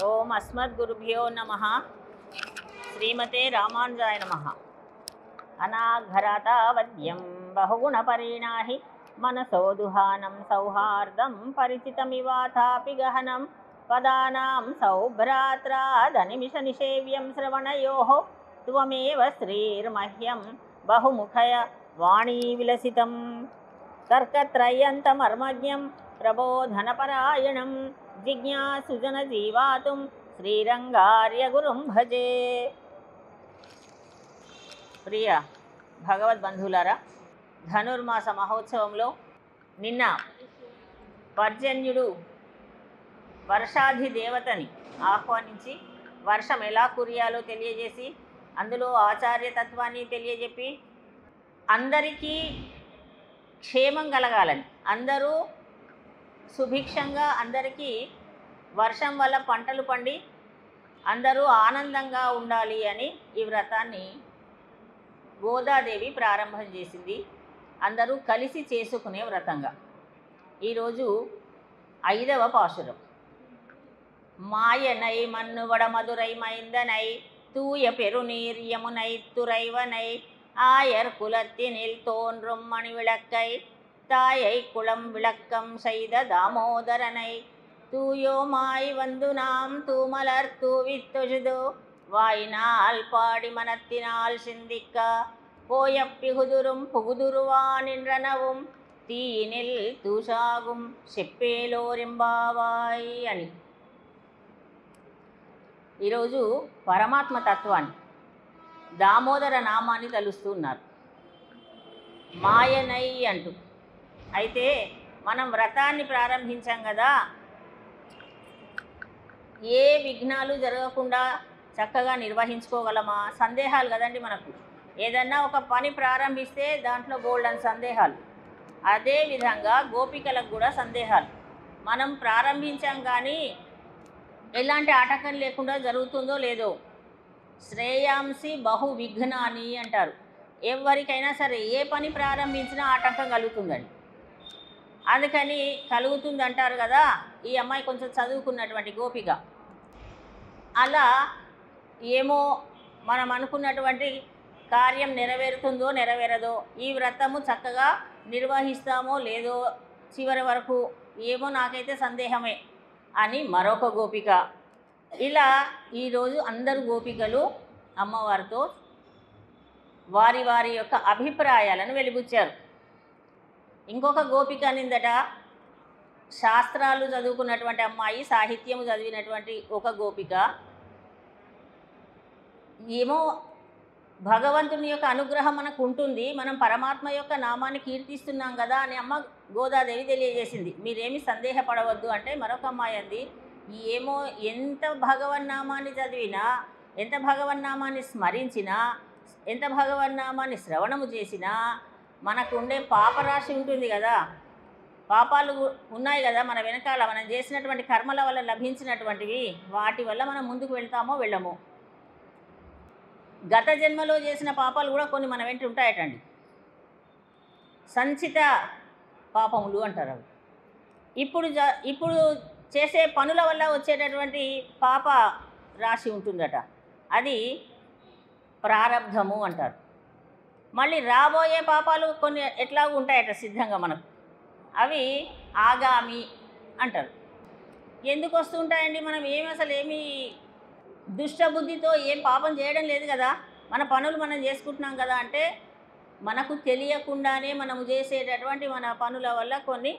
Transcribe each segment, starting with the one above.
ఓం అస్మద్గురుభ్యో నమః. శ్రీమతే రామానుజాయ నమః. అనాఘరతావద్యం బహుగుణపరిణాహి మనసో దుహానం సౌహార్దం పరిచితమివాథాపి గహనం పదానాం సౌభ్రాత్రాదనిమిష నిషేవ్యం శ్రవణయోః త్వమేవ శ్రీర్మహ్యం బహుముఖయ వాణీ విలసితం తర్కత్రయంతమర్మజ్ఞం ప్రబోధనపరాయణం జిజ్ఞాసుజన జీవాతుం శ్రీరంగార్య గురుం భజే. ప్రియ భగవద్బంధువులారా, ధనుర్మాస మహోత్సవంలో నిన్న పర్జన్యుడు వర్షాధి దేవతని ఆహ్వానించి వర్షం ఎలా కురియాలో తెలియజేసి అందులో ఆచార్యతత్వాన్ని తెలియజెప్పి అందరికీ క్షేమం కలగాలని, అందరూ సుభిక్షంగా, అందరికీ వర్షం వల్ల పంటలు పండి అందరూ ఆనందంగా ఉండాలి అని ఈ వ్రతాన్ని గోదాదేవి ప్రారంభం చేసింది. అందరూ కలిసి చేసుకునే వ్రతంగా. ఈరోజు 5వ పాశురం. మాయనై మన్నువడ మధురై మైందనై తూయ పెరునీర్ యమునై తురైవనై ஆயர் குலத்தினில் தோன்றும் மணி விளக்கை தாயை குளம் விளக்கம் செய்த தாமோதரனை தூயோமாய் வந்து நாம் தூமலர் தூவித் தொழுது வாயினால் பாடி மனத்தினால் சிந்திக்க போயப்பிகுதுரும் புகுதுருவானின்றனவும் తీనిల్ తూషాగుం చెప్పేలోరింబావాయ్ అని. ఈరోజు పరమాత్మ తత్వాన్ని, దామోదర నామాన్ని తలుస్తున్నారు మాయనై అంటూ. అయితే మనం వ్రతాన్ని ప్రారంభించాం కదా, ఏ విఘ్నాలు జరగకుండా చక్కగా నిర్వహించుకోగలమా? సందేహాలు కదండి మనకు. ఏదన్నా ఒక పని ప్రారంభిస్తే దాంట్లో బోల్డన్ సందేహాలు. అదేవిధంగా గోపికలకు కూడా సందేహాలు. మనం ప్రారంభించాం కానీ ఎలాంటి ఆటంకం లేకుండా జరుగుతుందో లేదో. శ్రేయాంసి బహు విఘ్నాని అంటారు. ఎవరికైనా సరే ఏ పని ప్రారంభించినా ఆటంకం కలుగుతుందండి. అందుకని కలుగుతుంది అంటారు కదా. ఈ అమ్మాయి కొంచెం చదువుకున్నటువంటి గోపిక. అలా ఏమో మనం అనుకున్నటువంటి కార్యం నెరవేరుతుందో నెరవేరదో, ఈ వ్రతము చక్కగా నిర్వహిస్తామో లేదో చివరి వరకు ఏమో నాకైతే సందేహమే అని మరొక గోపిక. ఇలా ఈరోజు అందరు గోపికలు అమ్మవారితో వారి వారి యొక్క అభిప్రాయాలను వెలిబుచ్చారు. ఇంకొక గోపిక నిందట, శాస్త్రాలు చదువుకున్నటువంటి అమ్మాయి, సాహిత్యము చదివినటువంటి ఒక గోపిక ఏమో భగవంతుని యొక్క అనుగ్రహం మనకు ఉంటుంది, మనం పరమాత్మ యొక్క నామాన్ని కీర్తిస్తున్నాం కదా అని అమ్మ గోదాదేవి తెలియజేసింది. మీరేమి సందేహపడవద్దు అంటే మరొక అమ్మాయి అంది, ఏమో ఎంత భగవన్నామాన్ని చదివినా, ఎంత భగవన్నామాన్ని స్మరించినా, ఎంత భగవన్నామాన్ని శ్రవణము చేసినా మనకు ఉండే పాపరాశి ఉంటుంది కదా, పాపాలు ఉన్నాయి కదా మన వెనకాల, మనం చేసినటువంటి కర్మల వల్ల లభించినటువంటివి, వాటి వల్ల మనం ముందుకు వెళ్తామో వెళ్ళము. గత జన్మలో చేసిన పాపాలు కూడా కొన్ని మన వెంట ఉంటాయటండి. సంచిత పాపములు అంటారు అవి. ఇప్పుడు చేసే పనుల వల్ల వచ్చేటటువంటి పాప రాశి ఉంటుందట, అది ప్రారబ్ధము అంటారు. మళ్ళీ రాబోయే పాపాలు కొన్ని ఎట్లాగూ ఉంటాయట సిద్ధంగా మనకు, అవి ఆగామి అంటారు. ఎందుకు వస్తుంటాయండి? మనం ఏమీ దుష్టబుద్ధితో ఏం పాపం చేయడం లేదు కదా, మన పనులు మనం చేసుకుంటున్నాం కదా. అంటే మనకు తెలియకుండానే మనము చేసేటటువంటి మన పనుల వల్ల కొన్ని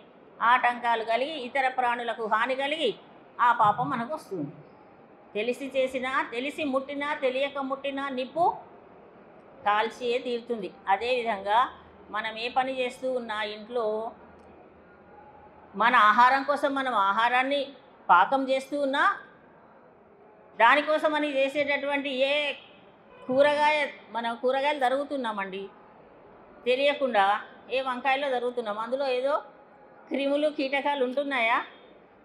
ఆటంకాలు కలిగి ఇతర ప్రాణులకు హాని కలిగి ఆ పాపం మనకు వస్తుంది. తెలిసి చేసినా, తెలిసి ముట్టినా, తెలియక ముట్టినా నిప్పు కాల్చియే తీరుతుంది. అదేవిధంగా మనం ఏ పని చేస్తూ ఉన్నా ఇంట్లో మన ఆహారం కోసం మనం ఆహారాన్ని పాకం చేస్తూ ఉన్నా, దానికోసం అని చేసేటటువంటి ఏ మనం కూరగాయలు తరుగుతున్నామండి తెలియకుండా, ఏ వంకాయలో తరుగుతున్నాం, అందులో ఏదో క్రిములు కీటకాలు ఉంటున్నాయా,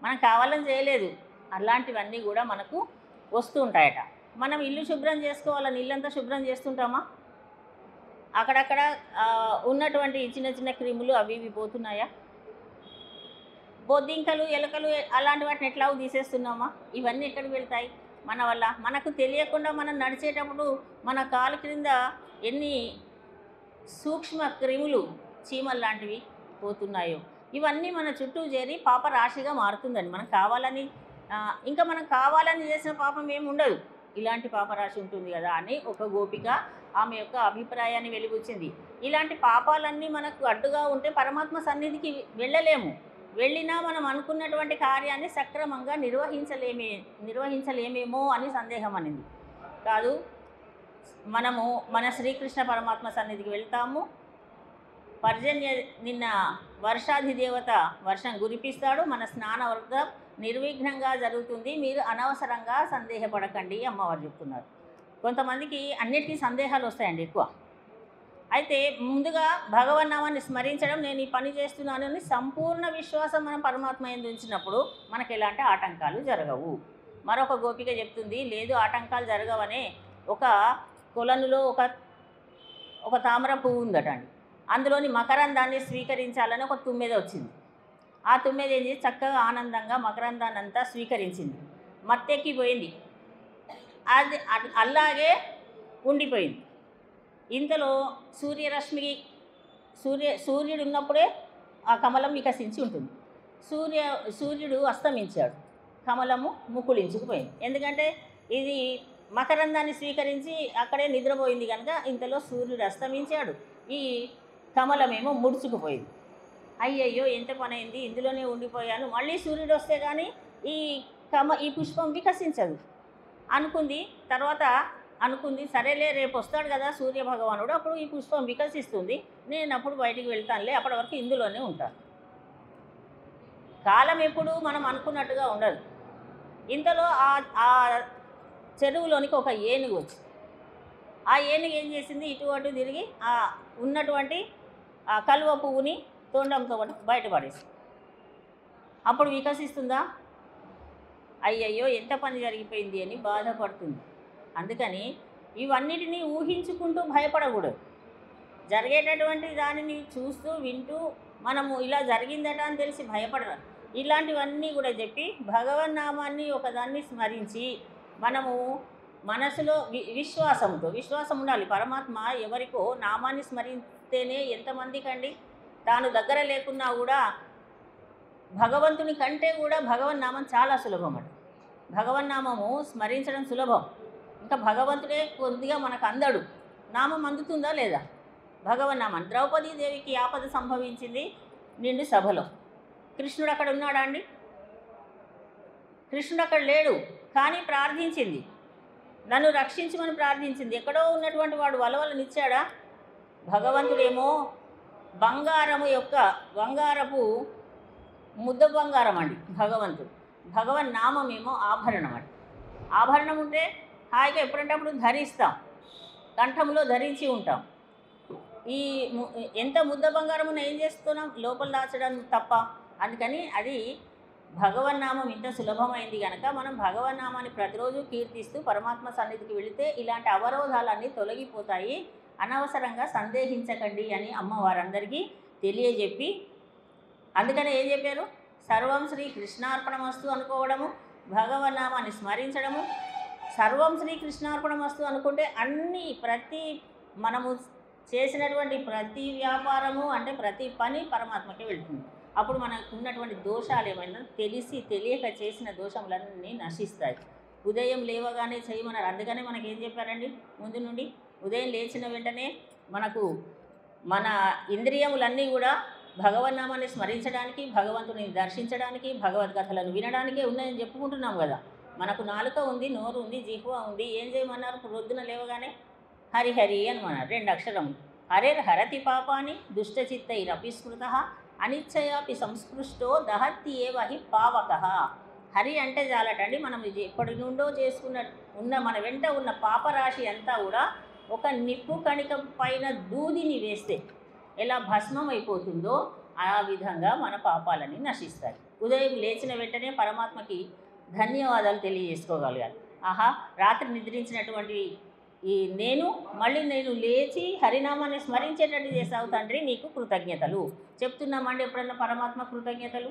మనం కావాలని చేయలేదు, అలాంటివన్నీ కూడా మనకు వస్తూ ఉంటాయట. మనం ఇల్లు శుభ్రం చేసుకోవాలని ఇల్లంతా శుభ్రం చేస్తుంటామా, అక్కడక్కడ ఉన్నటువంటి చిన్న చిన్న క్రిములు అవి ఇవి పోతున్నాయా? బొద్దింకలు ఎలుకలు అలాంటి వాటిని ఎట్లా తీసేస్తున్నామా? ఇవన్నీ ఎక్కడికి వెళ్తాయి మన వల్ల? మనకు తెలియకుండా మనం నడిచేటప్పుడు మన కాలు క్రింద ఎన్ని సూక్ష్మ క్రిములు చీమలు లాంటివి పోతున్నాయో, ఇవన్నీ మన చుట్టూ చేరి పాప రాశిగా మారుతుందండి. మనం కావాలని ఇంకా మనం కావాలని చేసిన పాపం ఏమి ఉండదు, ఇలాంటి పాపరాశి ఉంటుంది కదా అని ఒక గోపిక ఆమె యొక్క అభిప్రాయాన్ని వెలిబుచ్చింది. ఇలాంటి పాపాలన్నీ మనకు అడ్డుగా ఉంటే పరమాత్మ సన్నిధికి వెళ్ళలేము. వెళ్ళినా మనం అనుకున్నటువంటి కార్యాన్ని సక్రమంగా నిర్వహించలేమేమో అని సందేహం అనింది. కాదు, మనము మన శ్రీకృష్ణ పరమాత్మ సన్నిధికి వెళ్తాము. పర్జన్య నిన్న వర్షాధిదేవత వర్షం కురిపిస్తాడు. మన స్నాన వ్రతం నిర్విఘ్నంగా జరుగుతుంది. మీరు అనవసరంగా సందేహపడకండి అమ్మవారు చెప్తున్నారు. కొంతమందికి అన్నిటికీ సందేహాలు వస్తాయండి ఎక్కువ. అయితే ముందుగా భగవన్నామాన్ని స్మరించడం, నేను ఈ పని చేస్తున్నానని సంపూర్ణ విశ్వాసం మనం పరమాత్మ యందు ఉంచినప్పుడు మనకు ఎలాంటి ఆటంకాలు జరగవు. మరొక గోపిక చెప్తుంది, లేదు ఆటంకాలు జరగవనే. ఒక కొలనులో ఒక తామర పువ్వు ఉందటండి. అందులోని మకరందాన్ని స్వీకరించాలని ఒక తుమ్మెద వచ్చింది. ఆ తుమ్మెద ఏం చేసి చక్కగా ఆనందంగా మకరందాన్ని అంతా స్వీకరించింది. మత్తెక్కిపోయింది, అది అలాగే ఉండిపోయింది. ఇంతలో సూర్యుడు ఉన్నప్పుడే ఆ కమలం వికసించి ఉంటుంది. సూర్యుడు అస్తమించాడు, కమలము ముకుళించుకుపోయింది. ఎందుకంటే ఇది మకరందాన్ని స్వీకరించి అక్కడే నిద్రపోయింది కనుక ఇంతలో సూర్యుడు అస్తమించాడు, ఈ కమలమేమో ముడుచుకుపోయింది. అయ్యయ్యో ఎంత పని అయింది, ఇందులోనే ఉండిపోయాను, మళ్ళీ సూర్యుడు వస్తే కానీ ఈ పుష్పం వికసించదు అనుకుంది. తర్వాత అనుకుంది, సరేలే రేపు వస్తాడు కదా సూర్య భగవానుడు, అప్పుడు ఈ పుష్పం వికసిస్తుంది, నేను అప్పుడు బయటికి వెళ్తానులే, అప్పటి వరకు ఇందులోనే ఉంటాను. కాలం ఎప్పుడు మనం అనుకున్నట్టుగా ఉండదు. ఇంతలో ఆ చెరువులోనికి ఒక ఏనుగు వచ్చింది. ఆ ఏనుగు ఏం చేసింది, ఇటు అటు తిరిగి ఆ ఉన్నటువంటి ఆ కలువ పువ్వుని తొండంతో బయటపడేసి అప్పుడు వికసిస్తుందా? అయ్యయ్యో ఎంత పని జరిగిపోయింది అని బాధపడుతుంది. అందుకని ఇవన్నిటినీ ఊహించుకుంటూ భయపడకూడదు. జరిగేటటువంటి దానిని చూస్తూ వింటూ మనము ఇలా జరిగిందట అని తెలిసి భయపడరు. ఇలాంటివన్నీ కూడా చెప్పి భగవన్నామాన్ని ఒకదాన్ని స్మరించి మనము మనసులో విశ్వాసం ఉండాలి. పరమాత్మ ఎవరికో నామాన్ని స్మరిస్తేనే ఎంతమందికండి, తాను దగ్గర లేకున్నా కూడా భగవంతుని కంటే కూడా భగవన్నామం చాలా సులభం అట. భగవన్నామము స్మరించడం సులభం. ఇంకా భగవంతుడే కొద్దిగా మనకు అందడు. నామం అందుతుందా లేదా? భగవన్నామం. ద్రౌపదీదేవికి ఆపద సంభవించింది నిండు సభలో. కృష్ణుడు అక్కడ ఉన్నాడా అండి? కృష్ణుడు అక్కడ లేడు, కానీ ప్రార్థించింది, నన్ను రక్షించమని ప్రార్థించింది. ఎక్కడో ఉన్నటువంటి వాడు వలవలనిచ్చాడా? భగవంతుడేమో బంగారపు ముద్ద బంగారం అండి భగవంతుడు. భగవన్నామమేమో ఆభరణం అండి. ఆభరణం ఉంటే హాయిగా ఎప్పుడంటే అప్పుడు ధరిస్తాం, కంఠంలో ధరించి ఉంటాం. ఎంత ముద్ద బంగారమున ఏం చేస్తున్నాం? లోపల దాచడం తప్ప. అందుకని అది భగవన్నామం ఇంత సులభమైంది కనుక మనం భగవన్నామాన్ని ప్రతిరోజు కీర్తిస్తూ పరమాత్మ సన్నిధికి వెళితే ఇలాంటి అవరోధాలన్నీ తొలగిపోతాయి. అనవసరంగా సందేహించకండి అని అమ్మవారందరికీ తెలియజెప్పి, అందుకని ఏం చెప్పారు? సర్వం శ్రీ కృష్ణార్పణమస్తు అనుకోవడము, భగవన్నామాన్ని స్మరించడము. సర్వం శ్రీ కృష్ణార్పణమస్తు అనుకుంటే మనము చేసినటువంటి ప్రతి వ్యాపారము అంటే ప్రతి పని పరమాత్మకి వెళ్తుంది. అప్పుడు మనకు ఉన్నటువంటి దోషాలు ఏమైనా తెలియక చేసిన దోషములన్నీ నశిస్తాయి. ఉదయం లేవగానే చేయమన్నారు. అందుకనే మనకి ఏం చెప్పారండి ముందు నుండి? ఉదయం లేచిన వెంటనే మన ఇంద్రియములన్నీ కూడా భగవన్నామాన్ని స్మరించడానికి, భగవంతుని దర్శించడానికి, భగవద్గీతలను వినడానికే ఉన్నాయని చెప్పుకుంటున్నాం కదా. మనకు నాలుక ఉంది, నోరు ఉంది, జిహ్వ ఉంది. ఏం చేయమన్నారు? ప్రొద్దున లేవగానే హరిహరి అనమన్నారు. 2 అక్షరములు. హరేర్హరతి పాపాని దుష్టచిత్తైరపిస్మృత అనిచ్చయాపి సంస్పృష్టో దహత్తి ఏవహి పావక. హరి అంటే చాలటండి, మనం ఎప్పటి నుండో మన వెంట ఉన్న పాపరాశి అంతా కూడా ఒక నిప్పు కణిక పైన దూదిని వేస్తే ఎలా భస్మం అయిపోతుందో ఆ విధంగా మన పాపాలని నశిస్తాయి. ఉదయం లేచిన వెంటనే పరమాత్మకి ధన్యవాదాలు తెలియజేసుకోగలగాలి. ఆహా, రాత్రి నిద్రించినటువంటి మళ్ళీ నేను లేచి హరినామాన్ని స్మరించేటట్టు చేసావు తండ్రి, నీకు కృతజ్ఞతలు చెప్తున్నామండి. ఎప్పుడన్నా పరమాత్మ కృతజ్ఞతలు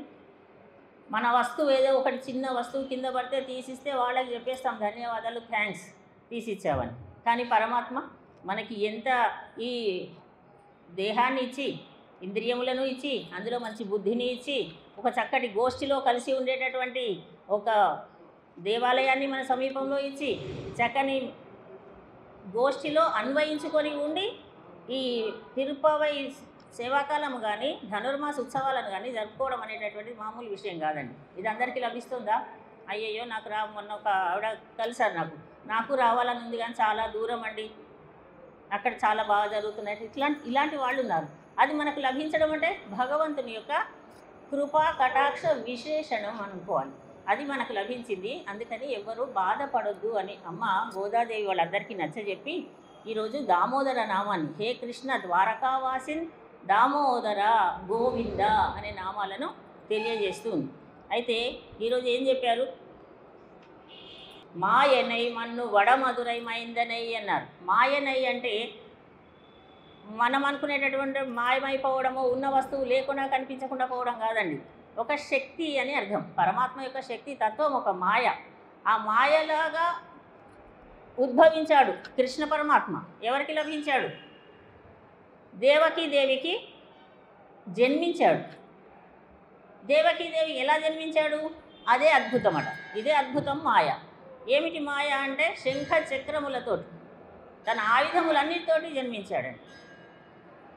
మన వస్తువు ఏదో ఒకటి చిన్న వస్తువు కింద పడితే తీసిస్తే వాళ్ళకి చెప్పేస్తాం ధన్యవాదాలు, థ్యాంక్స్ తీసిచ్చావని. కానీ పరమాత్మ మనకి ఎంత ఈ దేహాన్ని ఇచ్చి, ఇంద్రియములను ఇచ్చి, అందులో మంచి బుద్ధిని ఇచ్చి, ఒక చక్కటి గోష్ఠిలో కలిసి ఉండేటటువంటి ఒక దేవాలయాన్ని మన సమీపంలో ఇచ్చి, చక్కని గోష్ఠిలో అన్వయించుకొని ఉండి ఈ తిరుపవై సేవాకాలం కానీ ధనుర్మాస ఉత్సవాలను కానీ జరుపుకోవడం అనేటటువంటి మామూలు విషయం కాదండి. ఇది అందరికీ లభిస్తుందా? అయ్యయ్యో నాకు మొన్న ఒక ఆవిడ కలిసారు, నాకు రావాలని ఉంది కానీ చాలా దూరం అండి, అక్కడ చాలా బాగా జరుగుతున్నాయి, ఇలాంటి వాళ్ళు ఉన్నారు. అది మనకు లభించడం అంటే భగవంతుని యొక్క కృపా కటాక్ష విశేషణం అనుకోవాలి. అది మనకు లభించింది. అందుకని ఎవరు బాధపడొద్దు అని అమ్మ గోదాదేవి వాళ్ళందరికీ నచ్చజెప్పి ఈరోజు దామోదర నామాన్ని, హే కృష్ణ ద్వారకావాసిన్ దామోదర గోవింద అనే నామాలను తెలియజేస్తుంది. అయితే ఈరోజు ఏం చెప్పారు? మాయనై మన్ను వడమధురై మైందనై అన్నారు. మాయనై అంటే మనం అనుకునేటటువంటి మాయమైపోవడము, ఉన్న వస్తువు లేకుండా కనిపించకుండా పోవడం కాదండి. ఒక శక్తి అని అర్థం. పరమాత్మ యొక్క శక్తి తత్వం ఒక మాయ. ఆ మాయలాగా ఉద్భవించాడు కృష్ణ పరమాత్మ. ఎవరికి లభించాడు? దేవకీదేవికి జన్మించాడు. దేవకీదేవి ఎలా జన్మించాడు? అదే అద్భుతం అట. ఇదే అద్భుతం మాయ. ఏమిటి మాయ అంటే శంఖ చక్రములతోటి, తన ఆయుధములన్నిటితోటి జన్మించాడండి.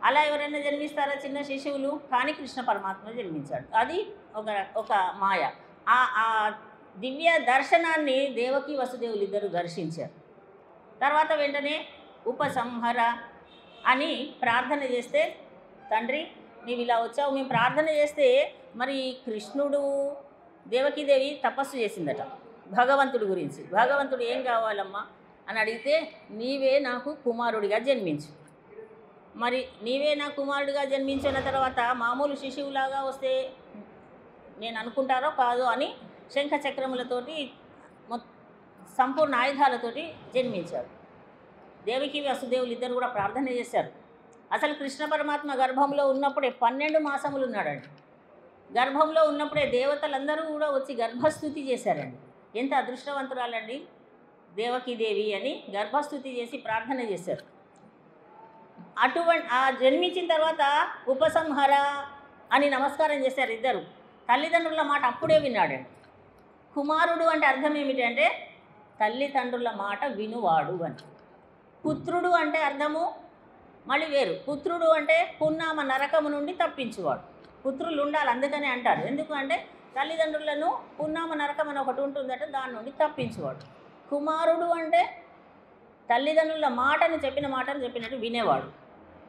అలా ఎవరైనా జన్మిస్తారా చిన్న శిశువులు? కానీ కృష్ణ పరమాత్మ జన్మించాడు. అది ఒక మాయ. ఆ దివ్య దర్శనాన్ని దేవకి వసుదేవులు ఇద్దరు దర్శించారు. తర్వాత వెంటనే ఉపసంహర అని ప్రార్థన చేస్తే, తండ్రి నీవు ఇలా వచ్చావు, మేము ప్రార్థన చేస్తే మరి కృష్ణుడు దేవకీదేవి తపస్సు చేసిందట భగవంతుడి గురించి. భగవంతుడు ఏం కావాలమ్మా అని అడిగితే, నీవే నాకు కుమారుడిగా జన్మించు. మరి నీవే నా కుమారుడిగా జన్మించిన తర్వాత మామూలు శిశువులాగా వస్తే నేను అనుకుంటారో కాదో అని శంఖ చక్రములతోటి సంపూర్ణ ఆయుధాలతోటి జన్మించాడు. దేవికి వసుదేవులు ఇద్దరు కూడా ప్రార్థన చేశారు. అసలు కృష్ణ పరమాత్మ గర్భంలో ఉన్నప్పుడే 12 మాసములు ఉన్నాడండి. గర్భంలో ఉన్నప్పుడే దేవతలందరూ కూడా వచ్చి గర్భస్థుతి చేశారండి. ఎంత అదృష్టవంతురాలండి దేవకీదేవి అని గర్భస్థుతి చేసి ప్రార్థన చేశారు. ఆ జన్మించిన తర్వాత ఉపసంహర అని నమస్కారం చేశారు ఇద్దరు. తల్లిదండ్రుల మాట అప్పుడే విన్నాడండి. కుమారుడు అంటే అర్థం ఏమిటంటే తల్లిదండ్రుల మాట వినువాడు అని. పుత్రుడు అంటే అర్థము మళ్ళీ వేరు. పుత్రుడు అంటే పున్నామ నరకము నుండి తప్పించువాడు. పుత్రులు ఉండాలి, అందుకనే అంటారు. ఎందుకు అంటే తల్లిదండ్రులను పున్నామ నరకం అని ఒకటి ఉంటుందట, దాని నుండి తప్పించువాడు. కుమారుడు అంటే తల్లిదండ్రుల మాటను చెప్పినట్టు వినేవాడు.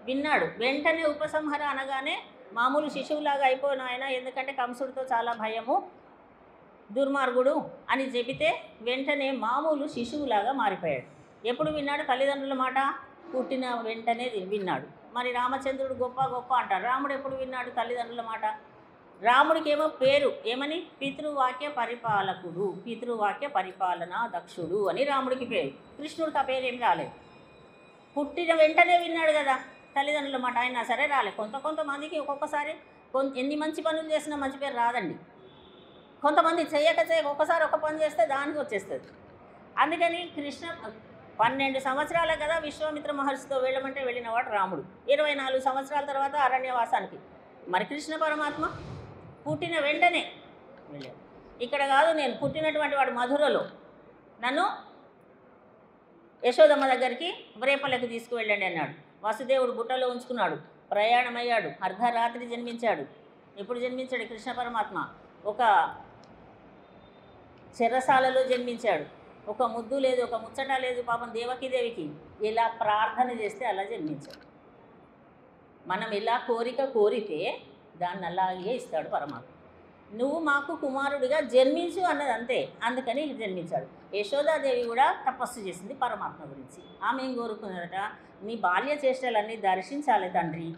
విన్నాడు. వెంటనే ఉపసంహర అనగానే మామూలు శిశువులాగా అయిపోయిన ఆయన, ఎందుకంటే కంసుడితో చాలా భయము, దుర్మార్గుడు అని చెబితే వెంటనే మామూలు శిశువులాగా మారిపోయాడు. ఎప్పుడు విన్నాడు తల్లిదండ్రుల మాట? పుట్టిన వెంటనే విన్నాడు. మరి రామచంద్రుడు గొప్ప అంటారు. రాముడు ఎప్పుడు విన్నాడు తల్లిదండ్రుల మాట? రాముడికి ఏమో పేరు ఏమని? పితృవాక్య పరిపాలకుడు, పితృవాక్య పరిపాలన దక్షుడు అని రాముడికి పేరు. కృష్ణుడికి ఆ పేరు ఏం రాలేదు. పుట్టిన వెంటనే విన్నాడు కదా తల్లిదండ్రుల మాట. అయినా సరే రాలేదు. కొంతమందికి ఒక్కొక్కసారి ఎన్ని మంచి పనులు చేసినా మంచి పేరు రాదండి. కొంతమంది చేయక ఒక్కసారి ఒక పని చేస్తే దానికి వచ్చేస్తుంది. అందుకని కృష్ణ 12 సంవత్సరాలే కదా విశ్వామిత్ర మహర్షితో వెళ్ళమంటే వెళ్ళినవాడు రాముడు. 24 సంవత్సరాల తర్వాత అరణ్యవాసానికి. మరి కృష్ణ పరమాత్మ పుట్టిన వెంటనే వెళ్ళాడు. ఇక్కడ కాదు, నేను పుట్టినటువంటి వాడు మధురలో నన్ను యశోదమ్మ దగ్గరికి వ్రేపల్లకు తీసుకువెళ్ళండి అన్నాడు. వసుదేవుడు బుట్టలో ఉంచుకున్నాడు. ప్రయాణమయ్యాడు. అర్ధరాత్రి జన్మించాడు. ఎప్పుడు జన్మించాడు కృష్ణ పరమాత్మ? ఒక చెరసాలలో జన్మించాడు. ఒక ముద్దు లేదు, ఒక ముచ్చట లేదు పాపం దేవకీదేవికి. ఇలా ప్రార్థన చేస్తే అలా జన్మించాడు. మనం ఇలా కోరితే దాన్ని అలాగే ఇస్తాడు పరమాత్మ. నువ్వు మాకు కుమారుడిగా జన్మించు అన్నది అంతే. అందుకని జన్మించాడు. యశోదాదేవి కూడా తపస్సు చేసింది పరమాత్మ గురించి. ఆమె ఏం కోరుకున్నదట? నీ బాల్య చేష్టలన్నీ దర్శించాలి తండ్రి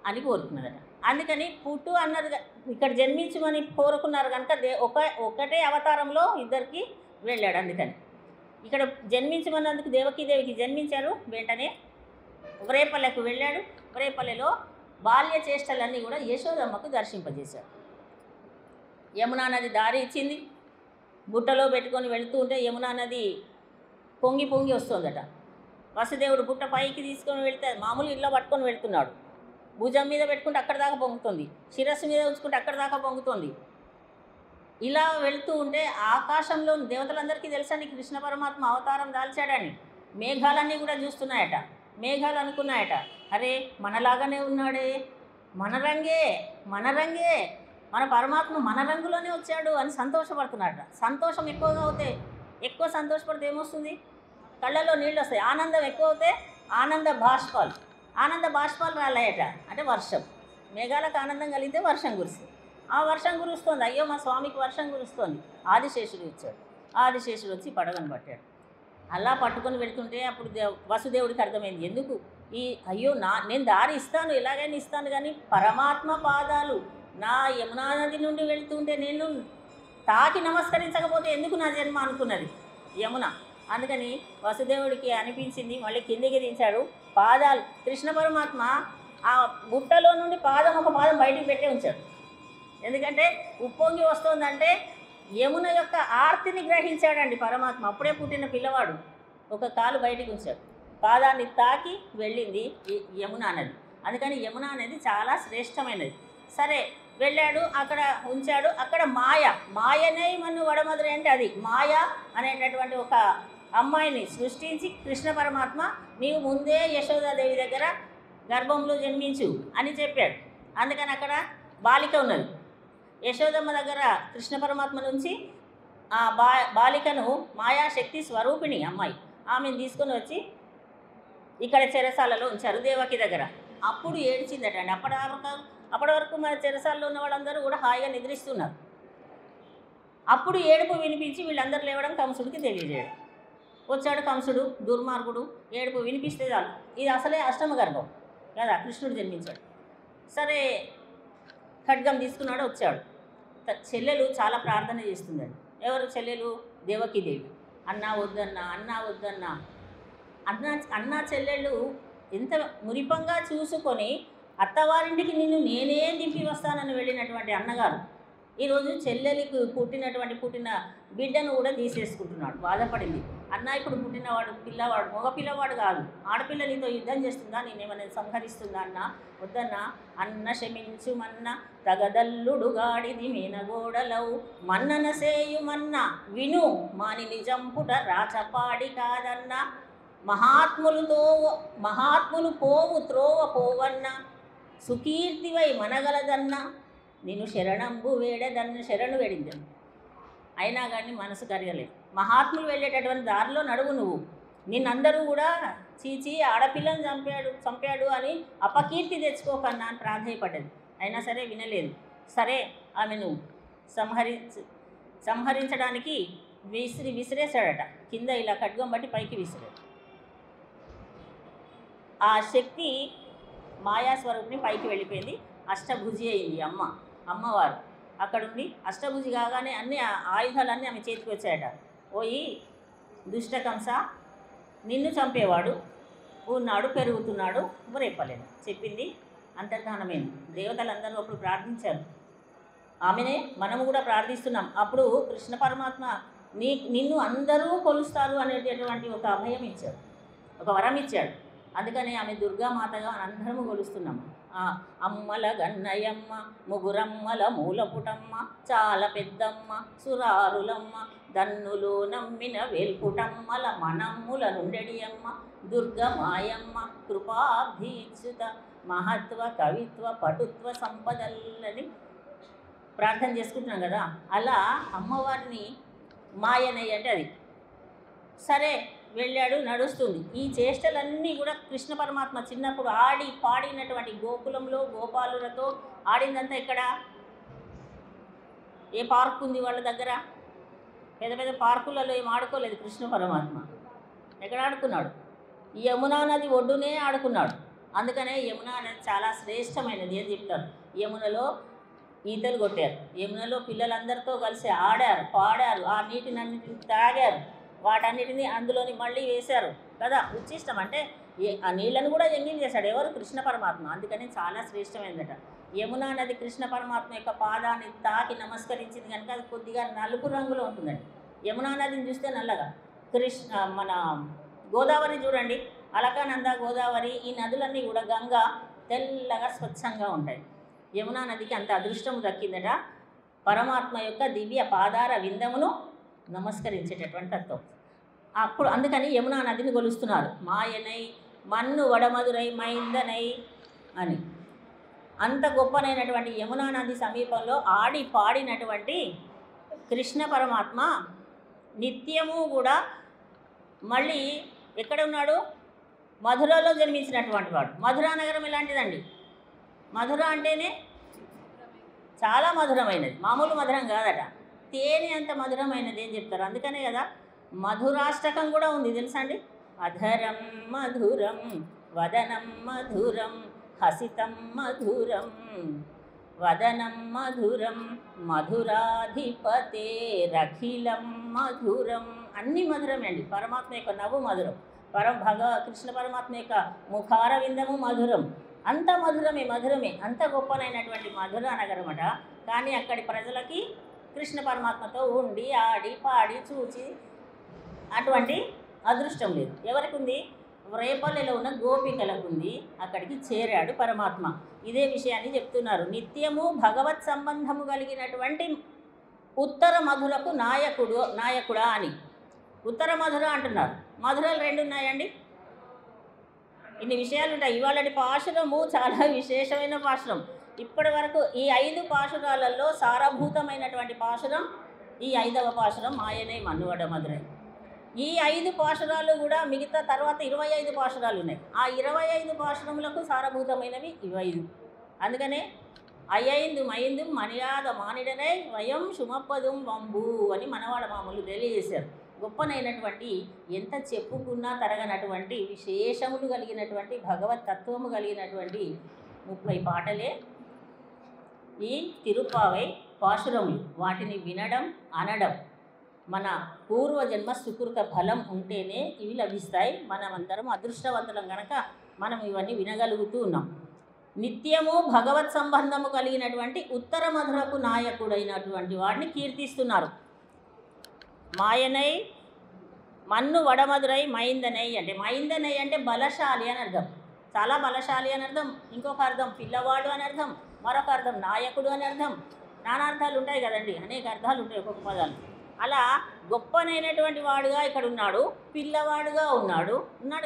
అని కోరుకున్నదట. అందుకని పుట్టు అన్నారు, ఇక్కడ జన్మించమని కోరుకున్నారు కనుక ఒకటే అవతారంలో ఇద్దరికి వెళ్ళాడు. అందుకని ఇక్కడ జన్మించమన్నందుకు దేవకీదేవికి జన్మించారు. వెంటనే వ్రేపల్లెకు వెళ్ళాడు. వ్రేపల్లెలో బాల్య చేష్టలన్నీ కూడా యశోదమ్మకు దర్శింపజేశాడు. యమునా నది దారి ఇచ్చింది. బుట్టలో పెట్టుకొని వెళుతూ ఉంటే యమునా నది పొంగి పొంగి వస్తుందట. వసుదేవుడు బుట్ట పైకి తీసుకొని వెళ్తే మామూలు ఇళ్ళ పట్టుకొని వెళ్తున్నాడు. భుజం మీద పెట్టుకుంటే అక్కడ దాకా పొంగుతుంది, శిరస్సు మీద ఉంచుకుంటే అక్కడ దాకా పొంగుతుంది. ఇలా వెళుతూ ఉంటే ఆకాశంలో దేవతలందరికీ తెలుసండి కృష్ణ పరమాత్మ అవతారం దాల్చాడని. మేఘాలన్నీ కూడా చూస్తున్నాయట. మేఘాలు అనుకున్నాయట, అరే మనలాగానే ఉన్నాడే, మన రంగే మన పరమాత్మ మన రంగులోనే వచ్చాడు అని సంతోషపడుతున్నాడట. సంతోషం ఎక్కువగా అవుతే, ఎక్కువ సంతోషపడితే ఏమొస్తుంది? కళ్ళల్లో నీళ్ళు వస్తాయి. ఆనందం ఎక్కువ అవుతే ఆనంద బాష్పాలు రాలేయట, అంటే వర్షం. మేఘాలకు ఆనందం కలిగితే వర్షం కురుస్తుంది. ఆ వర్షం కురుస్తుంది, అయ్యో మా స్వామికి వర్షం కురుస్తుంది. ఆదిశేషుడు వచ్చాడు. ఆదిశేషుడు వచ్చి పడవను పట్టాడు. అలా పట్టుకొని వెళ్తుంటే అప్పుడు వసుదేవుడికి అర్థమైంది, ఎందుకు అయ్యో నేను దారి ఇస్తాను, ఎలాగైనా ఇస్తాను, కానీ పరమాత్మ పాదాలు నా యమునా నది నుండి వెళుతుంటే నేను తాకి నమస్కరించకపోతే ఎందుకు నా జన్మ అనుకున్నది యమున. అందుకని వసుదేవుడికి అనిపించింది, మళ్ళీ కిందికి దించాడు. పాదాలు కృష్ణ పరమాత్మ ఆ గుట్టలో నుండి ఒక పాదం బయటికి పెట్టే ఉంచాడు. ఎందుకంటే ఉప్పొంగి వస్తుందంటే యమున యొక్క ఆర్తిని గ్రహించాడండి పరమాత్మ. అప్పుడే పుట్టిన పిల్లవాడు ఒక కాలు బయటికి ఉంచాడు, పాదాన్ని తాకి వెళ్ళింది యమున నది. అందుకని యమున అనేది చాలా శ్రేష్టమైనది. సరే వెళ్ళాడు, అక్కడ ఉంచాడు. అక్కడ మాయనే మన్ను వడమదురే అంటే అది మాయ అనేటటువంటి ఒక అమ్మాయిని సృష్టించి కృష్ణ పరమాత్మ నీవు ముందే యశోదాదేవి దగ్గర గర్భంలో జన్మించు అని చెప్పాడు. అందుకని అక్కడ బాలిక ఉన్నది. యశోదమ్మ దగ్గర కృష్ణ పరమాత్మ నుంచి ఆ బాలికను మాయాశక్తి స్వరూపిణి అమ్మాయి, ఆమెను తీసుకొని వచ్చి ఇక్కడ చెరసాలలో ఉంచారు దేవకి దగ్గర. అప్పుడు ఏడ్చిందట అండి. అప్పటి వరకు మన చెరసాలలో ఉన్న వాళ్ళందరూ కూడా హాయిగా నిద్రిస్తున్నారు. అప్పుడు ఏడుపు వినిపించి వీళ్ళందరూ లేవడం కంసుడికి తెలియజేయడం. వచ్చాడు కంసుడు, దుర్మార్గుడు. ఏడుపు వినిపిస్తే చాలు, ఇది అసలే అష్టమ గర్భం కదా, కృష్ణుడు జన్మించాడు. సరే ఖడ్గం తీసుకున్నాడు, వచ్చాడు. చెల్లెలు చాలా ప్రార్థన చేస్తుందండి. ఎవరు చెల్లెలు? దేవకీదేవి. అన్నా వద్దన్నా అన్నా చెల్లెళ్ళు ఎంత మురిపంగా చూసుకొని అత్తవారింటికి నిన్ను నేనే దింపి వస్తానని వెళ్ళినటువంటి అన్నగారు ఈరోజు చెల్లెలికి పుట్టిన బిడ్డను కూడా తీసేసుకుంటున్నాడు. బాధపడింది. అన్న ఇప్పుడు పిల్లవాడు మగ పిల్లవాడు కాదు, ఆడపిల్ల నీతో యుద్ధం చేస్తుందా, నేనేమైనా సంహరిస్తుందా? వద్దన్నా. అన్న క్షమించుమన్న తగదల్లుడు గాడిది మీనగోడలవు మన్నన సేయుమన్న విను మాని నిజంపుట రాచపాడి కాదన్న మహాత్ములు పోవు త్రోవ పోవన్న సుకీర్తివై మనగలదన్న నేను శరణంబు వేడదన్న శరణు వేడిందని. అయినా కానీ మనసు కరగలేదు. మహాత్ములు వెళ్ళేటటువంటి దారిలో నడువు నువ్వు. నిన్నందరూ కూడా చీచి ఆడపిల్లను చంపాడు అని అపకీర్తి తెచ్చుకోకన్నా అని ప్రాధేయపడ్డది. అయినా సరే వినలేదు. సరే ఆమెను సంహరించడానికి విసిరేశాడట. కింద ఇలా ఖడ్గం బట్టి పైకి విసిరాడు. ఆ శక్తి మాయాస్వరూపిణి పైకి వెళ్ళిపోయింది. అష్టభుజి అయింది అమ్మవారు. అక్కడుండి అష్టభుజి కాగానే అన్ని ఆయుధాలన్నీ ఆమె చేతికి వచ్చాయట. ఓయి దుష్టకంస, నిన్ను చంపేవాడు ఉన్నాడు, పెరుగుతున్నాడు, రేపలేదు చెప్పింది. అంతర్ధానమైంది. దేవతలందరూ అప్పుడు ప్రార్థించారు. ఆమెనే మనము కూడా ప్రార్థిస్తున్నాం. అప్పుడు కృష్ణ పరమాత్మ నిన్ను అందరూ కొలుస్తారు అనేటటువంటి ఒక అభయం ఇచ్చాడు, ఒక వరం ఇచ్చాడు. అందుకని ఆమె దుర్గామాతగా అందరము కొలుస్తున్నాము. అమ్మల గన్నయమ్మ, ముగురమ్మల మూలపుటమ్మ, చాలా పెద్దమ్మ, సురారులమ్మ, దన్నులు నమ్మిన వేల్పుటమ్మల మనమ్ముల నుండెడి అమ్మ, దుర్గమాయమ్మ, కృపాభీక్షిత మహత్వ కవిత్వ పటుత్వ సంపదలని ప్రార్థన చేసుకుంటున్నాం కదా. అలా అమ్మవారిని మాయనయ్య అంటే అది. సరే వెళ్ళాడు, నడుస్తుంది. ఈ చేష్టలన్నీ కూడా కృష్ణ పరమాత్మ చిన్నప్పుడు ఆడి పాడినటువంటి గోకులంలో గోపాలులతో ఆడిందంతా ఇక్కడ ఏ పార్క్ ఉంది వాళ్ళ దగ్గర? పెద్ద పెద్ద పార్కులలో ఏం ఆడుకోలేదు కృష్ణ పరమాత్మ. ఎక్కడ ఆడుకున్నాడు? యమునా నది ఒడ్డునే ఆడుకున్నాడు. అందుకనే యమునా నది చాలా శ్రేష్టమైనది అని చెప్తారు. యమునలో ఈతలు కొట్టారు, యమునలో పిల్లలందరితో కలిసి ఆడారు, పాడారు, ఆ నీటినన్నిటిని తాగారు, వాటన్నిటిని అందులోని మళ్ళీ వేశారు కదా. ఉచ్చిష్టం అంటే ఆ నీళ్ళను కూడా ఎంగిల్ చేశాడు ఎవరు? కృష్ణ పరమాత్మ. అందుకని చాలా శ్రేష్టమైనదట. యమునా నది కృష్ణ పరమాత్మ యొక్క పాదాన్ని తాకి నమస్కరించింది కనుక అది కొద్దిగా నలుపు రంగులో ఉంటుందండి. యమునా నదిని చూస్తే నల్లగా, మన గోదావరి చూడండి, అలకానంద, గోదావరి, ఈ నదులన్నీ కూడా గంగా తెల్లగా స్వచ్ఛంగా ఉంటాయి. యమునా నదికి అంత అదృష్టము దక్కిందట పరమాత్మ యొక్క దివ్య పాదార విందమును నమస్కరించేటటువంటి తత్వం. అప్పుడు అందుకని యమునా నదిని కొలుస్తున్నారు. మాయనై మన్ను వడమధురై మైందనై అని. అంత గొప్పనైనటువంటి యమునా నది సమీపంలో ఆడి పాడినటువంటి కృష్ణ పరమాత్మ నిత్యము కూడా మళ్ళీ ఎక్కడ ఉన్నాడు? మధురలో జన్మించినటువంటి వాడు. మధురా నగరం ఎలాంటిదండి? మధుర అంటేనే చాలా మధురమైనది, మామూలు మధురం కాదట, తేనె అంత మధురమైనది అని చెప్తారు. అందుకనే కదా మధురాష్టకం కూడా ఉంది, తెలుసా అండి? అధరం మధురం వదనం మధురం హసితం మధురం వదనం మధురం మధురాధిపతేరఖిలం మధురం. అన్ని మధురమే అండి. పరమాత్మ యొక్క నవ్వు మధురం, కృష్ణ పరమాత్మ యొక్క ముఖార విందము మధురం. అంత మధురమే. అంత గొప్పనైనటువంటి మధుర నగరం అట. కానీ అక్కడి ప్రజలకి కృష్ణ పరమాత్మతో ఉండి ఆడి పాడి చూచి అటువంటి అదృష్టం లేదు. ఎవరికి ఉంది? రేపల్లెలో ఉన్న గోపికలకు ఉంది. అక్కడికి చేరాడు పరమాత్మ. ఇదే విషయాన్ని చెప్తున్నారు. నిత్యము భగవత్ సంబంధము కలిగినటువంటి ఉత్తర మధురకు నాయకుడా అని. ఉత్తర మధుర అంటున్నారు. మధురలు 2 ఉన్నాయండి. ఇన్ని విషయాలు ఉంటాయి. ఇవాళటి పాశురము చాలా విశేషమైన పాశురం. ఇప్పటి వరకు ఈ 5 పాశురాలలో సారభూతమైనటువంటి పాశురం ఈ 5వ పాశురం మాయనై మన్నువడ మధురై. ఈ 5 పాశురాలు కూడా మిగతా తర్వాత 25 పాశురాలు ఉన్నాయి. ఆ 25 పాశురములకు సారభూతమైనవి 25. అందుకనే అయ్యిందు మైందు మర్యాద మానిడనై వయం శుమప్పదుం వంబు అని మనవాడ మామూలు తెలియజేశారు. గొప్పనైనటువంటి ఎంత చెప్పుకున్నా తరగనటువంటి విశేషములు కలిగినటువంటి భగవత్ తత్వము కలిగినటువంటి 30 పాటలే ఈ తిరుప్పావై పాశురములు. వాటిని వినడం అనడం మన పూర్వజన్మ సుకృత ఫలం ఉంటేనే ఇవి లభిస్తాయి. మనమందరం అదృష్టవంతులం కనుక మనం ఇవన్నీ వినగలుగుతూ ఉన్నాం. నిత్యము భగవత్ సంబంధము కలిగినటువంటి ఉత్తర మధురకు నాయకుడైనటువంటి వాడిని కీర్తిస్తున్నారు. మాయనై మన్ను వడమధురై మైందనై అంటే, మైందనై అంటే బలశాలి అని అర్థం, చాలా బలశాలి అని అర్థం. ఇంకొక అర్థం పిల్లవాడు అని అర్థం, మరొక అర్థం నాయకుడు అని అర్థం. నానార్థాలు ఉంటాయి కదండి, అనేక అర్థాలు ఉంటాయి ఒక్కొక్క పదాలు. అలా గొప్పనైనటువంటి వాడుగా ఇక్కడ ఉన్నాడు, పిల్లవాడుగా ఉన్నాడు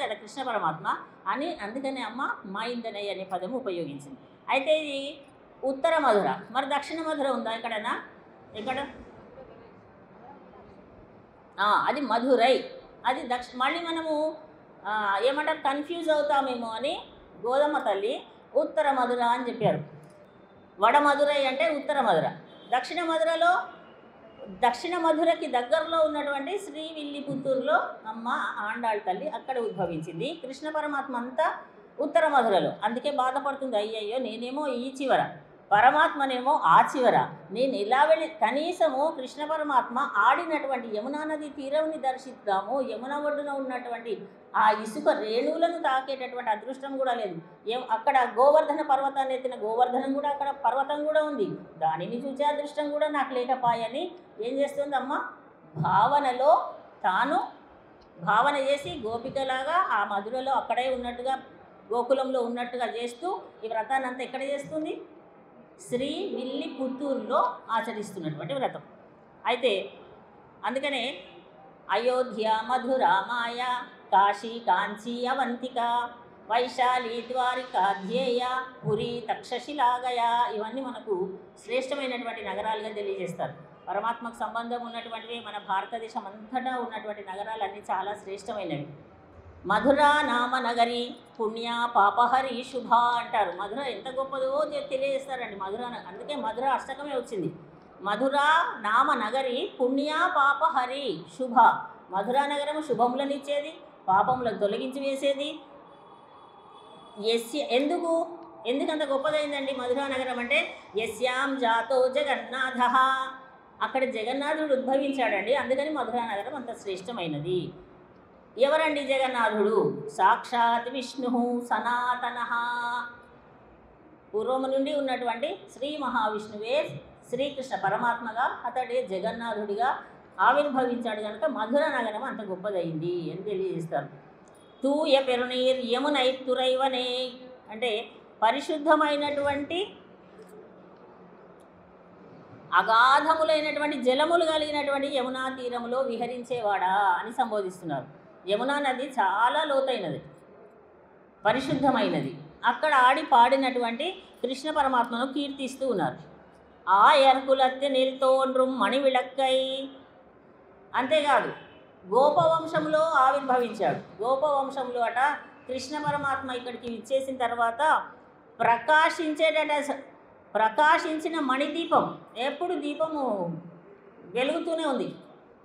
కదా కృష్ణ పరమాత్మ అని. అందుకనే అమ్మ మైందనై అనే పదము ఉపయోగించింది. అయితే ఇది ఉత్తర మధుర. మరి దక్షిణ మధుర ఉందా ఎక్కడన్నా? ఎక్కడ? అది మధురై. అది మళ్ళీ మనము ఏమంటారు, కన్ఫ్యూజ్ అవుతామేమో అని గోధుమ తల్లి ఉత్తర మధుర అని చెప్పారు. వడ మధురై అంటే ఉత్తర మధుర. దక్షిణ మధురకి దగ్గరలో ఉన్నటువంటి శ్రీవిల్లిపుత్తూరులో అమ్మ ఆండాళ్ తల్లి అక్కడ ఉద్భవించింది. కృష్ణ పరమాత్మ అంతా ఉత్తర మధురలో. అందుకే బాధపడుతుంది, అయ్యయ్యో నేనేమో ఈ చివర, పరమాత్మనేమో ఆ చివర, నేను ఇలా వెళ్ళి కనీసము కృష్ణ పరమాత్మ ఆడినటువంటి యమునా నది తీరంని దర్శిద్దాము, యమున ఒడ్డున ఉన్నటువంటి ఆ ఇసుక రేణువులను తాకేటటువంటి అదృష్టం కూడా లేదు. అక్కడ గోవర్ధన పర్వతాన్ని ఎత్తిన గోవర్ధనం కూడా, అక్కడ పర్వతం కూడా ఉంది, దానిని చూసే అదృష్టం కూడా నాకు లేకపాయని ఏం చేస్తుందమ్మ? భావనలో తాను భావన చేసి గోపికలాగా ఆ మధురలో అక్కడే ఉన్నట్టుగా, గోకులంలో ఉన్నట్టుగా చేస్తూ ఈ వ్రతాన్ని అంతా ఎక్కడ చేస్తుంది? శ్రీవిల్లిపుత్తూరులో ఆచరిస్తున్నటువంటి వ్రతం. అయితే అందుకనే అయోధ్య, మధుర, మాయ, కాశీ, కాంచీ, అవంతిక, వైశాలి, ద్వారికా, ధ్యేయ, పురి, తక్షశిలాగయ ఇవన్నీ మనకు శ్రేష్టమైనటువంటి నగరాలుగా తెలియజేస్తారు. పరమాత్మకు సంబంధం ఉన్నటువంటివి మన భారతదేశం అంతటా ఉన్నటువంటి నగరాలన్నీ చాలా శ్రేష్టమైనవి. మధుర నామ నగరి పుణ్య పాపహరి శుభ అంటారు. మధుర ఎంత గొప్పదో తెలియజేస్తారండి మధుర. అందుకే మధుర అష్టకమే వచ్చింది. మధుర నామ నగరి పుణ్య పాపహరి శుభ. మధురా నగరము శుభములనిచ్చేది, పాపములను తొలగించి వేసేది. ఎందుకంత గొప్పదైందండి మధురా నగరం అంటే? యస్యాం జాతో జగన్నాథ, అక్కడ జగన్నాథుడు ఉద్భవించాడండి. అందుకని మధురా నగరం అంత శ్రేష్టమైనది. ఎవరండి జగన్నాథుడు? సాక్షాత్ విష్ణు సనాతన. పూర్వము నుండి ఉన్నటువంటి శ్రీ మహావిష్ణువే శ్రీకృష్ణ పరమాత్మగా అతడే జగన్నాథుడిగా ఆవిర్భవించాడు కనుక మధుర నగరం అంత గొప్పదైంది అని తెలియజేస్తారు. తూయ పెరునీర్ యమునై తురైవనే అంటే పరిశుద్ధమైనటువంటి అగాధములైనటువంటి జలములు కలిగినటువంటి యమునా తీరములో విహరించేవాడా అని సంబోధిస్తున్నారు. యమునా నది చాలా లోతైనది, పరిశుద్ధమైనది. అక్కడ ఆడి పాడినటువంటి కృష్ణ పరమాత్మను కీర్తిస్తూ ఉన్నారు. ఆ ఎర్కులత్తె నిల్తోన్రుం మణి విళక్కై, అంతేకాదు గోపవంశంలో ఆవిర్భవించాడు. గోపవంశంలో అట కృష్ణ పరమాత్మ ఇక్కడికి ఇచ్చేసిన తర్వాత ప్రకాశించిన మణిదీపం, ఎప్పుడు దీపము వెలుగుతూనే ఉంది,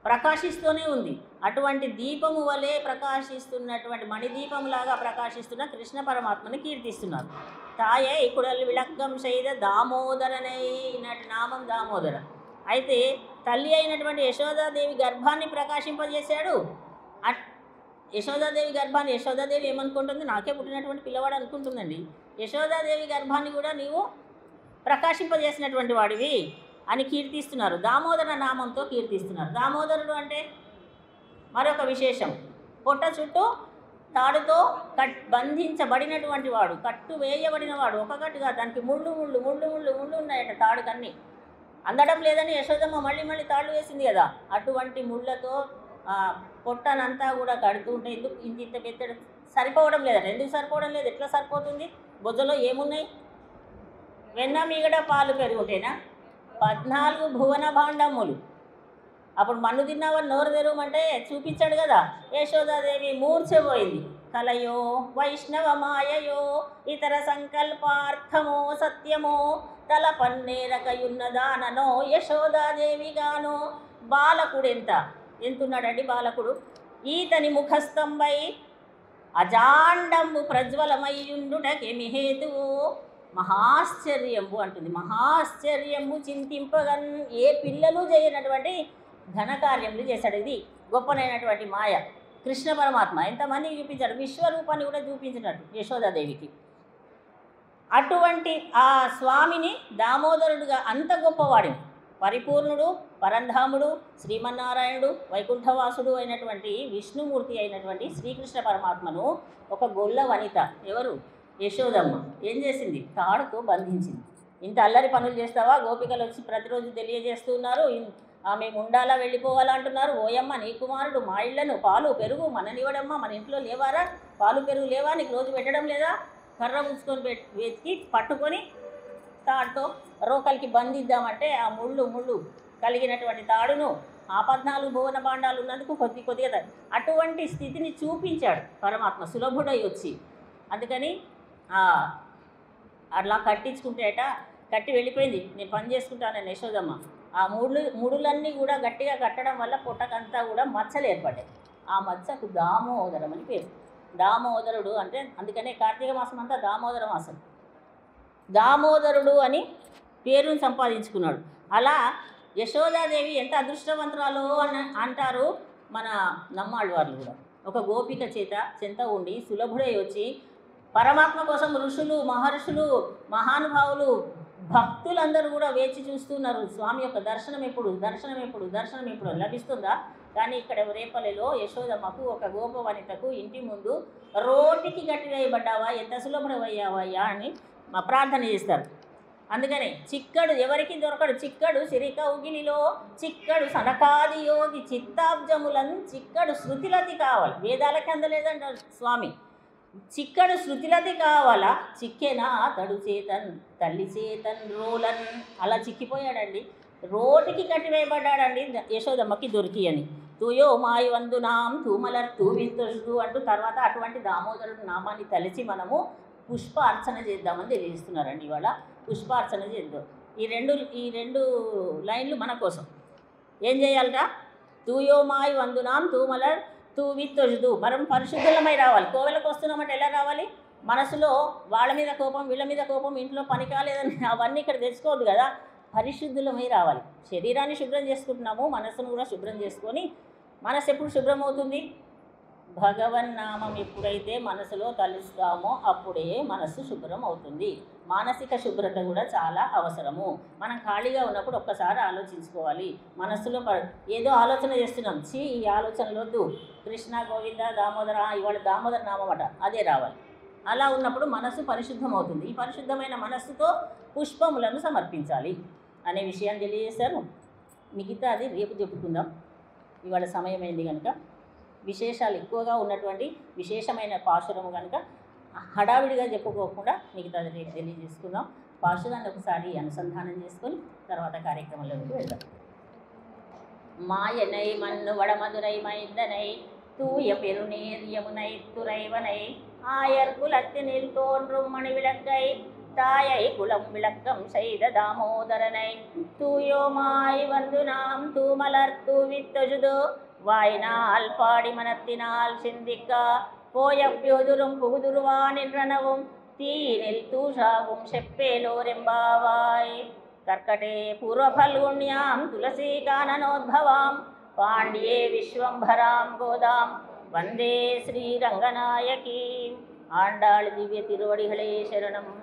ప్రకాశిస్తూనే ఉంది. అటువంటి దీపము వలె ప్రకాశిస్తున్నటువంటి మణిదీపంలాగా ప్రకాశిస్తున్న కృష్ణ పరమాత్మని కీర్తిస్తున్నారు. తాయే ఇకుడల్ విళక్కం చేయద దామోదరనై, ఈనాటి నామం దామోదర. అయితే తల్లి అయినటువంటి యశోదాదేవి గర్భాన్ని ప్రకాశింపజేశాడు. యశోదాదేవి గర్భాన్ని, యశోదాదేవి ఏమనుకుంటుంది, నాకే పుట్టినటువంటి పిల్లవాడు అనుకుంటుందండి. యశోదాదేవి గర్భాన్ని కూడా నీవు ప్రకాశింపజేసినటువంటి వాడివి అని కీర్తిస్తున్నారు. దామోదర నామంతో కీర్తిస్తున్నారు. దామోదరుడు అంటే మరొక విశేషం, పొట్ట చుట్టూ తాడుతో బంధించబడినటువంటి వాడు, కట్టు వేయబడిన వాడు. ఒక కట్టుగా దానికి ముళ్ళు ముళ్ళు ముళ్ళు ముళ్ళు ముళ్ళు ఉన్నాయట తాడుకన్నీ. అందడం లేదని యశోదమ్మ మళ్ళీ మళ్ళీ తాళ్ళు వేసింది కదా, అటువంటి ముళ్ళతో పొట్టనంతా కూడా కడుతూ ఉంటే ఎందుకు ఇంత పెద్దడు సరిపోవడం లేదట. ఎందుకు సరిపోవడం లేదు, ఎట్లా సరిపోతుంది? బొజ్జలో ఏమున్నాయి? వెన్న మిగడ పాలు పెరుగుంటేనా? 14 భువన భాండములు. అప్పుడు మన్ను తిన్నావని నోరు తెరవమంటే చూపించాడు కదా. యశోదాదేవి మూర్ఛపోయింది. కలయో వైష్ణవ మాయయో ఇతర సంకల్పార్థమో సత్యమో తల పన్నేరకయున్నదాననో యశోదాదేవిగానో. బాలకుడు ఎంతున్నాడండి బాలకుడు? ఈతని ముఖస్తంభై అజాండంబు ప్రజ్వలమయ్యుండుటకేమి హేతువు? మహాశ్చర్యంబు అంటుంది. మహాశ్చర్యంబు చింతింపగన్, ఏ పిల్లలు చేయనటువంటి ఘనకార్యములు చేశాడు. ఇది గొప్పనైనటువంటి మాయ. కృష్ణ పరమాత్మ ఎంతమందికి చూపించాడు, విశ్వరూపాన్ని కూడా చూపించినట్టు యశోదాదేవికి. అటువంటి ఆ స్వామిని దామోదరుడుగా అంత గొప్పవాడిని, పరిపూర్ణుడు, పరంధాముడు, శ్రీమన్నారాయణుడు, వైకుంఠవాసుడు అయినటువంటి విష్ణుమూర్తి అయినటువంటి శ్రీకృష్ణ పరమాత్మను ఒక గొల్ల వనిత, ఎవరు? యశోదమ్మ ఏం చేసింది? తాడుతో బంధించింది. ఇంత అల్లరి పనులు చేస్తావా? గోపికలు వచ్చి ప్రతిరోజు తెలియజేస్తున్నారు, మేము ఉండాలా వెళ్ళిపోవాలా అంటున్నారు. ఓయమ్మ నీ కుమారుడు మా ఇళ్లను పాలు పెరుగు మననివ్వడమ్మా, మన ఇంట్లో లేవారా? పాలు పెరుగు లేవా? నీకు రోజు పెట్టడం లేదా? కర్ర ఉంచుకొని వెతికి పట్టుకొని తాడుతో రోకలికి బంధిద్దామంటే ఆ ముళ్ళు కలిగినటువంటి తాడును ఆ 14 భువన భాండాలు ఉన్నందుకు కొద్దిగా అటువంటి స్థితిని చూపించాడు పరమాత్మ సులభుడై వచ్చి. అందుకని అట్లా కట్టి వెళ్ళిపోయింది. నేను పని చేసుకుంటానని యశోదమ్మ. ఆ ముడులన్నీ కూడా గట్టిగా కట్టడం వల్ల పొట్టకంతా కూడా మచ్చలు ఏర్పడ్డాయి. ఆ మచ్చకు దామోదరం అని పేరు. దామోదరుడు అంటే అందుకనే కార్తీక మాసం అంతా దామోదర మాసం. దామోదరుడు అని పేరును సంపాదించుకున్నాడు. అలా యశోదాదేవి ఎంత అదృష్టవంతురాలో అని అంటారు మన నమ్మాళ్ళు వాళ్ళు కూడా. ఒక గోపిక చెంత ఉండి సులభుడై వచ్చి పరమాత్మ కోసం ఋషులు, మహర్షులు, మహానుభావులు, భక్తులందరూ కూడా వేచి చూస్తున్నారు. స్వామి యొక్క దర్శనం ఎప్పుడు లభిస్తుందా? కానీ ఇక్కడ రేపల్లెలో యశోదమ్మకు ఒక గోప వనితకు ఇంటి ముందు రోటికి గట్టి వేయబడ్డావా, ఎంత సులభమయ్యావయ్యా అని ప్రార్థన చేస్తారు. అందుకనే చిక్కడు ఎవరికి దొరకడు. చిక్కడు సిరికౌగిలిలో చిక్కడు సనకాది యోగి చిత్తాబ్జములను చిక్కడు శృతిలతి కావాలి. వేదాలకి అందలేదంటారు స్వామి. చిక్కడు శృతిలతి కావాలా, చిక్కేనా తడు చేతన్ తల్లి చేతన్ రోలన్. అలా చిక్కిపోయాడండి, రోటికి కట్టివేయబడ్డాడండి యశోదమ్మకి దొరికి అని. తూయో మాయి వందునాం తూమలర్ తూవింతు అంటూ తర్వాత అటువంటి దామోదరుడు నామాన్ని తలిచి మనము పుష్ప అర్చన చేద్దామని తెలియజేస్తున్నారండి. ఇవాళ పుష్పార్చన చేద్దాం. ఈ రెండు లైన్లు మన కోసం. ఏం చేయాలరా? తూయో మాయి వందునాం తూమలర్ తూవిత్తొజుదు. మనం పరిశుద్ధులమై రావాలి. కోవెలకు వస్తున్నామంటే ఎలా రావాలి? మనసులో వాళ్ళ మీద కోపం, వీళ్ళ మీద కోపం, ఇంట్లో పని కాలేదని అవన్నీ ఇక్కడ తెచ్చుకోవద్దు కదా. పరిశుద్ధులమై రావాలి. శరీరాన్ని శుభ్రం చేసుకుంటున్నాము, మనసును కూడా శుభ్రం చేసుకొని. మనసు ఎప్పుడు శుభ్రం అవుతుంది? భగవన్నామం ఎప్పుడైతే మనసులో తలుస్తామో అప్పుడే మనస్సు శుభ్రం అవుతుంది. మానసిక శుభ్రత కూడా చాలా అవసరము. మనం ఖాళీగా ఉన్నప్పుడు ఒక్కసారి ఆలోచించుకోవాలి. మనస్సులో ఏదో ఆలోచన చేస్తున్నాం, ఈ ఆలోచనలు వద్దు, కృష్ణ గోవింద దామోదర, ఇవాళ దామోదర నామం అట, అదే రావాలి. అలా ఉన్నప్పుడు మనస్సు పరిశుద్ధం అవుతుంది. ఈ పరిశుద్ధమైన మనస్సుతో పుష్పములను సమర్పించాలి అనే విషయాన్ని తెలియజేశారు. మిగతా అది రేపు చెప్పుకుందాం. ఇవాళ సమయం అయింది కనుక, విశేషాలు ఎక్కువగా ఉన్నటువంటి విశేషమైన పాశురము కనుక హడావిడిగా చెప్పుకోకుండా మిగతాది రేపు తెలియజేసుకుందాం. పాశురాన్ని ఒకసారి అనుసంధానం చేసుకొని తర్వాత కార్యక్రమంలోకి వెళ్దాం. மாயனை மண்ணு வடமதுரை மைந்தனை தூய பெருநீர் யமுனை துறைவனை ஆயர் குலத்தினில் தோன்றும் மணிவிளக்கை தாயை குலம் விளக்கம் செய்த தாமோதரனை தூயோமாய் வந்து நாம் தூமலர் தூவித்தொழுதோ வாயினால் பாடி மனத்தினால் சிந்திக்கா போயப்பியோதுரும் புகுதுருவா நின்றனவும் தீயினில் தூஷாவும் செப்பேலோரெம்பாவாய். कर्कटे पूर्वफल्गुण्यां तुलसीकाननोद्भवां पाण्ड्ये विश्वंभरां गोदां वन्दे श्रीरङ्गनायकीम्. आण्डाळ் दिव्य तिरुवडिगळे शरणम्.